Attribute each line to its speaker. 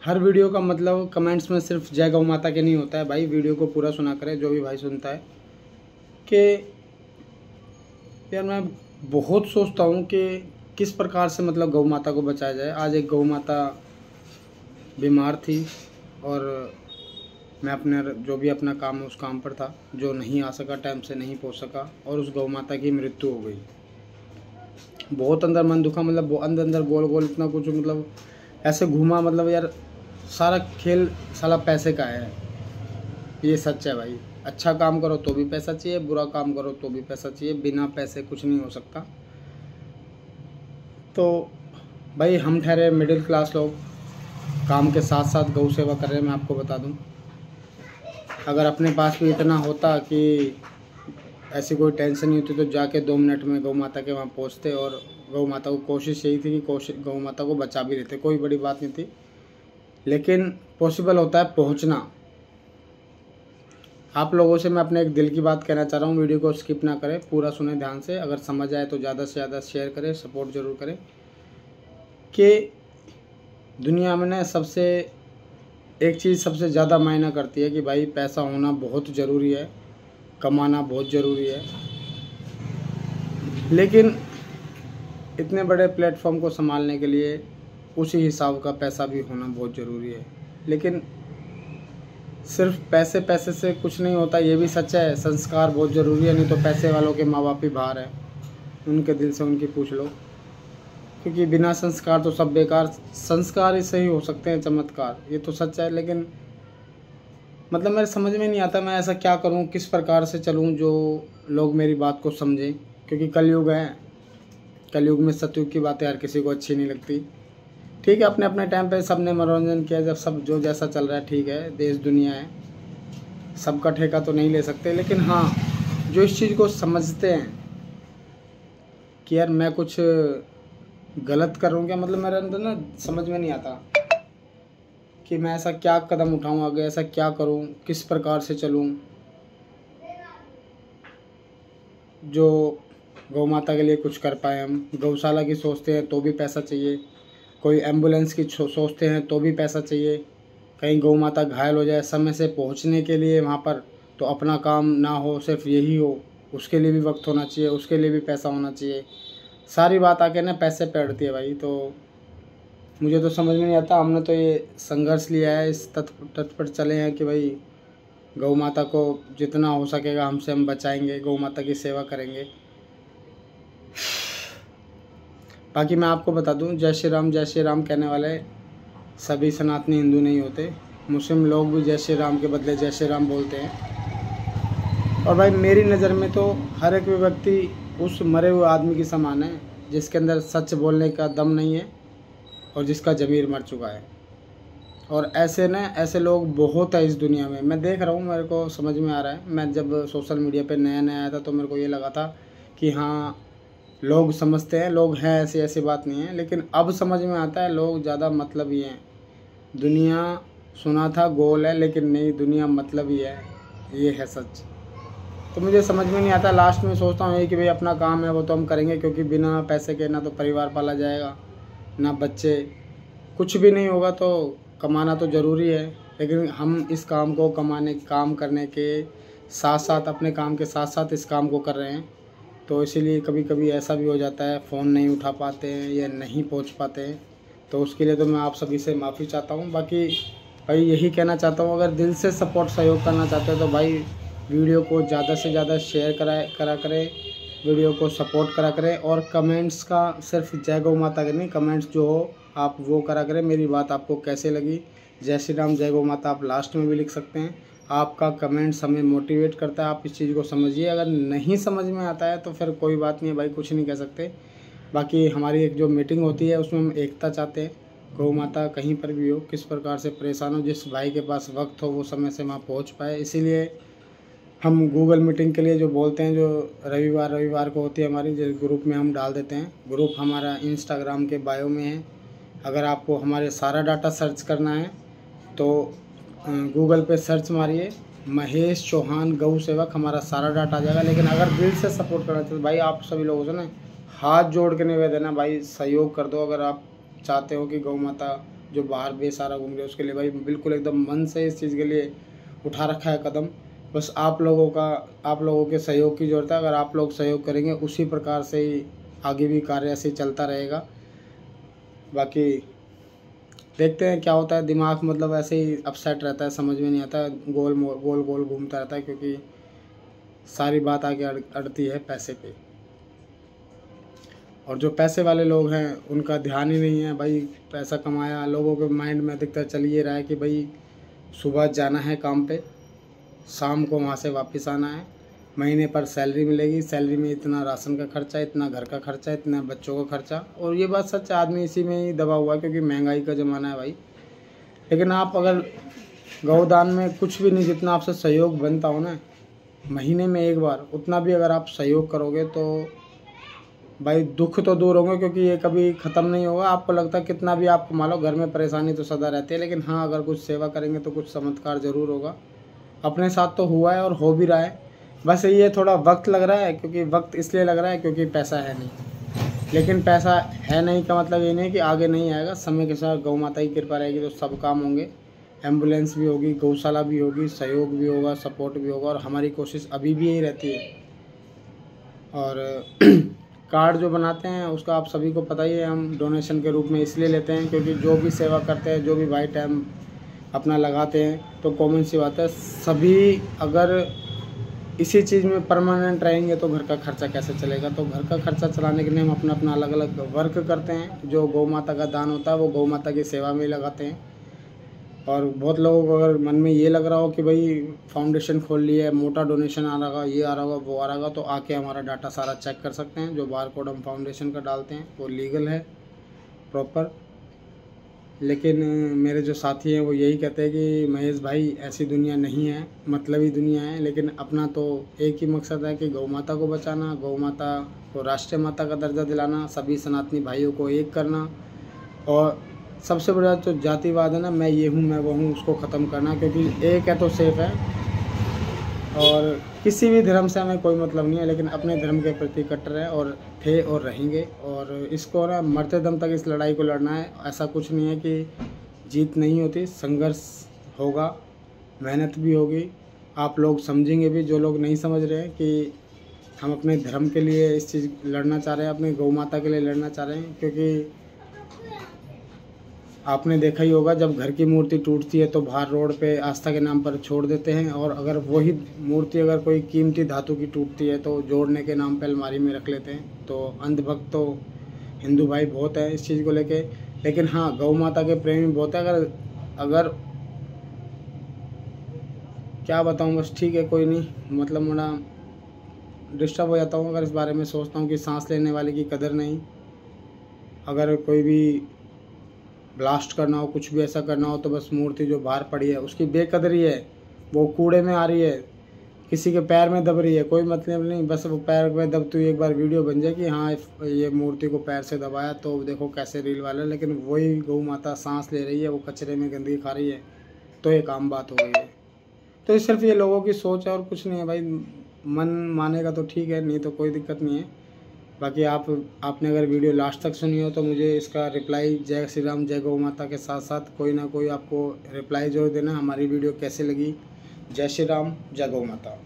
Speaker 1: हर video का मतलब comments में सिर्फ जय गौ माता के नहीं होता है भाई। वीडियो को पूरा सुना करे जो भी भाई सुनता है कि यार मैं बहुत सोचता हूँ कि किस प्रकार से मतलब गौ माता को बचाया जाए। आज एक गौ माता बीमार थी और मैं अपने जो भी अपना काम है उस काम पर था, जो नहीं आ सका, टाइम से नहीं पहुँच सका और उस गौ माता की मृत्यु हो गई। बहुत अंदर मन दुखा, मतलब अंदर अंदर गोल गोल इतना कुछ, मतलब ऐसे घूमा, मतलब यार सारा खेल साला पैसे का है। ये सच है भाई। अच्छा काम करो तो भी पैसा चाहिए, बुरा काम करो तो भी पैसा चाहिए, बिना पैसे कुछ नहीं हो सकता। तो भाई हम ठहरे मिडिल क्लास लोग, काम के साथ साथ गौ सेवा कर रहे हैं। मैं आपको बता दूं, अगर अपने पास भी इतना होता कि ऐसी कोई टेंशन नहीं होती तो जाके 2 मिनट में गौ माता के वहाँ पहुँचते और गौ माता को, कोशिश यही थी कि गौ माता को बचा भी लेते। कोई बड़ी बात नहीं थी, लेकिन पॉसिबल होता है पहुँचना। आप लोगों से मैं अपने एक दिल की बात कहना चाह रहा हूँ। वीडियो को स्किप ना करें, पूरा सुने ध्यान से। अगर समझ आए तो ज़्यादा से ज़्यादा शेयर करें, सपोर्ट ज़रूर करें। कि दुनिया में ना सबसे एक चीज़ सबसे ज़्यादा मायना करती है कि भाई पैसा होना बहुत ज़रूरी है, कमाना बहुत ज़रूरी है, लेकिन इतने बड़े प्लेटफॉर्म को संभालने के लिए उसी हिसाब का पैसा भी होना बहुत ज़रूरी है। लेकिन सिर्फ पैसे पैसे से कुछ नहीं होता, ये भी सच है। संस्कार बहुत ज़रूरी है, नहीं तो पैसे वालों के माँ बाप ही बाहर है, उनके दिल से उनकी पूछ लो। क्योंकि बिना संस्कार तो सब बेकार। संस्कार ही सही हो सकते हैं चमत्कार, ये तो सच है। लेकिन मतलब मेरे समझ में नहीं आता मैं ऐसा क्या करूं, किस प्रकार से चलूं जो लोग मेरी बात को समझें। क्योंकि कलयुग है, कलयुग में सतयुग की बातें हर किसी को अच्छी नहीं लगती। ठीक है, अपने अपने टाइम पे सब ने मनोरंजन किया, जब सब जो जैसा चल रहा है ठीक है, देश दुनिया है, सबका ठेका तो नहीं ले सकते। लेकिन हाँ, जो इस चीज़ को समझते हैं कि यार मैं कुछ गलत कर रहा हूँ क्या, मतलब मेरे अंदर ना समझ में नहीं आता कि मैं ऐसा क्या कदम उठाऊँ आगे, ऐसा क्या करूँ, किस प्रकार से चलूँ जो गौ माता के लिए कुछ कर पाए। हम गौशाला की सोचते हैं तो भी पैसा चाहिए, कोई एम्बुलेंस की सोचते हैं तो भी पैसा चाहिए, कहीं गौ माता घायल हो जाए समय से पहुंचने के लिए वहां पर, तो अपना काम ना हो सिर्फ यही हो, उसके लिए भी वक्त होना चाहिए, उसके लिए भी पैसा होना चाहिए। सारी बात आके ना पैसे पे अड़ती है भाई। तो मुझे तो समझ में नहीं आता। हमने तो ये संघर्ष लिया है, इस तट पर चले हैं कि भाई गौ माता को जितना हो सकेगा हमसे हम बचाएंगे, गौ माता की सेवा करेंगे। बाकी मैं आपको बता दूं, जय श्री राम कहने वाले सभी सनातनी हिंदू नहीं होते। मुस्लिम लोग भी जय श्री राम के बदले जय श्री राम बोलते हैं। और भाई मेरी नज़र में तो हर एक व्यक्ति उस मरे हुए आदमी की समान है जिसके अंदर सच बोलने का दम नहीं है और जिसका ज़मीर मर चुका है। और ऐसे लोग बहुत है इस दुनिया में। मैं देख रहा हूँ, मेरे को समझ में आ रहा है। मैं जब सोशल मीडिया पे नया नया आया था तो मेरे को ये लगा था कि हाँ लोग समझते हैं, लोग हैं, ऐसी ऐसी बात नहीं है। लेकिन अब समझ में आता है लोग ज़्यादा मतलबी हैं। दुनिया सुना था गोल है, लेकिन नहीं, दुनिया मतलबी है, ये है सच। तो मुझे समझ में नहीं आता। लास्ट में सोचता हूँ कि भाई अपना काम है वो तो हम करेंगे, क्योंकि बिना पैसे के ना तो परिवार पाला जाएगा, ना बच्चे, कुछ भी नहीं होगा। तो कमाना तो ज़रूरी है, लेकिन हम इस काम को काम करने के साथ साथ, अपने काम के साथ साथ इस काम को कर रहे हैं। तो इसीलिए कभी कभी ऐसा भी हो जाता है, फ़ोन नहीं उठा पाते हैं या नहीं पहुंच पाते हैं। तो उसके लिए तो मैं आप सभी से माफ़ी चाहता हूं। बाकी भाई यही कहना चाहता हूं, अगर दिल से सपोर्ट सहयोग करना चाहते हो तो भाई वीडियो को ज़्यादा से ज़्यादा शेयर करा करें, वीडियो को सपोर्ट करा करें। और कमेंट्स का सिर्फ जय गौ माता के नहीं, कमेंट्स जो हो आप वो करा करें। मेरी बात आपको कैसे लगी, जय श्री राम जय गौ माता आप लास्ट में भी लिख सकते हैं। आपका कमेंट्स हमें मोटिवेट करता है, आप इस चीज़ को समझिए। अगर नहीं समझ में आता है तो फिर कोई बात नहीं है भाई, कुछ नहीं कह सकते। बाकी हमारी एक जो मीटिंग होती है उसमें हम एकता चाहते हैं। गौ माता कहीं पर भी हो, किस प्रकार से परेशान हो, जिस भाई के पास वक्त हो वो समय से वहाँ पहुँच पाए। इसीलिए हम गूगल मीटिंग के लिए जो बोलते हैं, जो रविवार को होती है हमारी, जो ग्रुप में हम डाल देते हैं। ग्रुप हमारा इंस्टाग्राम के बायो में है। अगर आपको हमारे सारा डाटा सर्च करना है तो गूगल पे सर्च मारिए महेश चौहान गौ सेवक, हमारा सारा डाटा आ जाएगा। लेकिन अगर दिल से सपोर्ट करना चाहिए तो भाई आप सभी लोगों से ना हाथ जोड़ के निवेदन है भाई, सहयोग कर दो। अगर आप चाहते हो कि गौ माता जो बाहर बेसहारा घूम रहे हैं उसके लिए भाई बिल्कुल एकदम मन से इस चीज़ के लिए उठा रखा है कदम। बस आप लोगों के सहयोग की ज़रूरत है। अगर आप लोग सहयोग करेंगे उसी प्रकार से ही आगे भी कार्य ऐसे चलता रहेगा। बाकी देखते हैं क्या होता है। दिमाग मतलब ऐसे ही अपसेट रहता है, समझ में नहीं आता, गोल गोल घूमता रहता है, क्योंकि सारी बात आगे अड़ती है पैसे पे। और जो पैसे वाले लोग हैं उनका ध्यान ही नहीं है भाई। पैसा कमाया, लोगों के माइंड में अधिकतर चल ये रहा है कि भाई सुबह जाना है काम पे, शाम को वहाँ से वापस आना है, महीने पर सैलरी मिलेगी, सैलरी में इतना राशन का खर्चा, इतना घर का खर्चा, इतना बच्चों का खर्चा। और ये बात सच है, आदमी इसी में ही दबा हुआ है क्योंकि महंगाई का ज़माना है भाई। लेकिन आप अगर गौदान में कुछ भी नहीं, जितना आपसे सहयोग बनता हो ना महीने में एक बार, उतना भी अगर आप सहयोग करोगे तो भाई दुख तो दूर होंगे, क्योंकि ये कभी ख़त्म नहीं होगा। आपको लगता है कितना भी आप कमा लो, घर में परेशानी तो सदा रहती है, लेकिन हाँ अगर कुछ सेवा करेंगे तो कुछ चमत्कार ज़रूर होगा। अपने साथ तो हुआ है और हो भी रहा है। बस ये थोड़ा वक्त लग रहा है, क्योंकि वक्त इसलिए लग रहा है क्योंकि पैसा है नहीं। लेकिन पैसा है नहीं का मतलब ये नहीं कि आगे नहीं आएगा। समय के साथ गौ माता की कृपा रहेगी तो सब काम होंगे। एम्बुलेंस भी होगी, गौशाला भी होगी, सहयोग भी होगा, सपोर्ट भी होगा। और हमारी कोशिश अभी भी यही रहती है। और कार्ड जो बनाते हैं उसका आप सभी को पता ही है, हम डोनेशन के रूप में इसलिए लेते हैं क्योंकि जो भी सेवा करते हैं, जो भी भाई टाइम अपना लगाते हैं, तो कॉमन सी बात है सभी अगर इसी चीज़ में परमानेंट रहेंगे तो घर का खर्चा कैसे चलेगा। तो घर का खर्चा चलाने के लिए हम अपना अपना अलग अलग वर्क करते हैं। जो गौ माता का दान होता है वो गौ माता की सेवा में लगाते हैं। और बहुत लोगों को अगर मन में ये लग रहा हो कि भाई फाउंडेशन खोल लिया है, मोटा डोनेशन आ रहा होगा, ये आ रहा होगा, वो आ रहा होगा, तो आके हमारा डाटा सारा चेक कर सकते हैं। जो बार कोड हम फाउंडेशन का डालते हैं वो लीगल है, प्रॉपर। लेकिन मेरे जो साथी हैं वो यही कहते हैं कि महेश भाई ऐसी दुनिया नहीं है, मतलबी दुनिया है। लेकिन अपना तो एक ही मकसद है कि गौ माता को बचाना, गौ माता को राष्ट्रीय माता का दर्जा दिलाना, सभी सनातनी भाइयों को एक करना, और सबसे बड़ा तो जातिवाद है ना, मैं ये हूँ मैं वो हूँ, उसको ख़त्म करना। क्योंकि एक है तो सेफ है। और किसी भी धर्म से हमें कोई मतलब नहीं है, लेकिन अपने धर्म के प्रति कट्टर है और थे और रहेंगे। और इसको ना मरते दम तक इस लड़ाई को लड़ना है। ऐसा कुछ नहीं है कि जीत नहीं होती, संघर्ष होगा, मेहनत भी होगी। आप लोग समझेंगे भी, जो लोग नहीं समझ रहे हैं कि हम अपने धर्म के लिए इस चीज़ लड़ना चाह रहे हैं, अपने गौ माता के लिए लड़ना चाह रहे हैं। क्योंकि आपने देखा ही होगा, जब घर की मूर्ति टूटती है तो बाहर रोड पे आस्था के नाम पर छोड़ देते हैं। और अगर वही मूर्ति अगर कोई कीमती धातु की टूटती है तो जोड़ने के नाम पे अलमारी में रख लेते हैं। तो अंधभक्त तो हिंदू भाई बहुत है इस चीज़ को लेके। लेकिन हाँ गौ माता के प्रेमी बहुत है। अगर क्या बताऊँ, बस ठीक है कोई नहीं, मतलब बड़ा डिस्टर्ब हो जाता हूँ अगर इस बारे में सोचता हूँ कि सांस लेने वाले की कदर नहीं। अगर कोई भी ब्लास्ट करना हो, कुछ भी ऐसा करना हो, तो बस मूर्ति जो बाहर पड़ी है उसकी बेकदरी है, वो कूड़े में आ रही है, किसी के पैर में दब रही है, कोई मतलब नहीं। बस वो पैर में दबती हुई एक बार वीडियो बन जाए कि हाँ ये मूर्ति को पैर से दबाया तो देखो कैसे रील वाला। लेकिन वही गौ माता सांस ले रही है, वो कचरे में गंदगी खा रही है, तो एक आम बात हो गई है। तो सिर्फ ये लोगों की सोच है और कुछ नहीं है भाई। मन मानेगा तो ठीक है, नहीं तो कोई दिक्कत नहीं है। बाकी आपने अगर वीडियो लास्ट तक सुनी हो तो मुझे इसका रिप्लाई जय श्री राम जय गौ माता के साथ साथ कोई ना कोई आपको रिप्लाई जरूर देना। हमारी वीडियो कैसे लगी। जय श्री राम जय गौ माता।